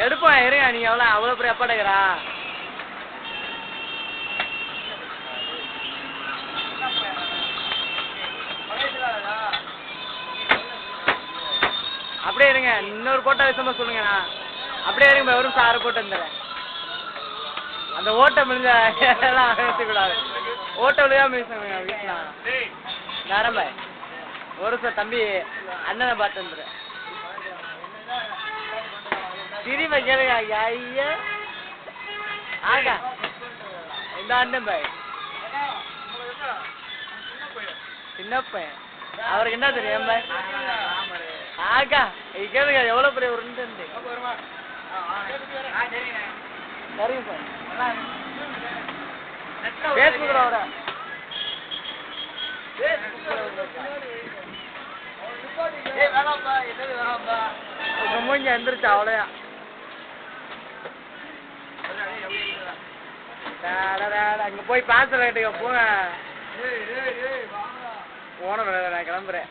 எடுப்பா இருங்க, நீ அவ்வளோ பெரிய அப்பாடுக்கிறா. அப்படியே இருங்க, இன்னொரு போட்டோ விஷயமா சொல்லுங்கண்ணா. அப்படியே இருங்க, வெறும் சாறு போட்டு வந்துடுறேன். அந்த ஓட்டை முடிஞ்ச எல்லாம் பேசக்கூடாது. ஓட்டை விழுகாம பேசுங்க வீட்டுனா நேரம்ப ஒரு சார் தம்பி அண்ணனை பார்த்து வந்துடுறேன். திரும்ப கேளுங்க ஐயா. ஆகா இந்த அண்ணன் பாய் சின்ன பையன், அவருக்கு என்ன தெரியும் பாய்? ஆகா கேளுங்க எவ்வளோ பெரிய உருண்டு. சரிங்க சார், பேஸ்புக்கில் வர மூஞ்ச எந்திரிச்சா அவ்வளோயா. அங்கே போய் பார்சல் கேட்டுக்க போங்க. போன நான் கிளம்புறேன்.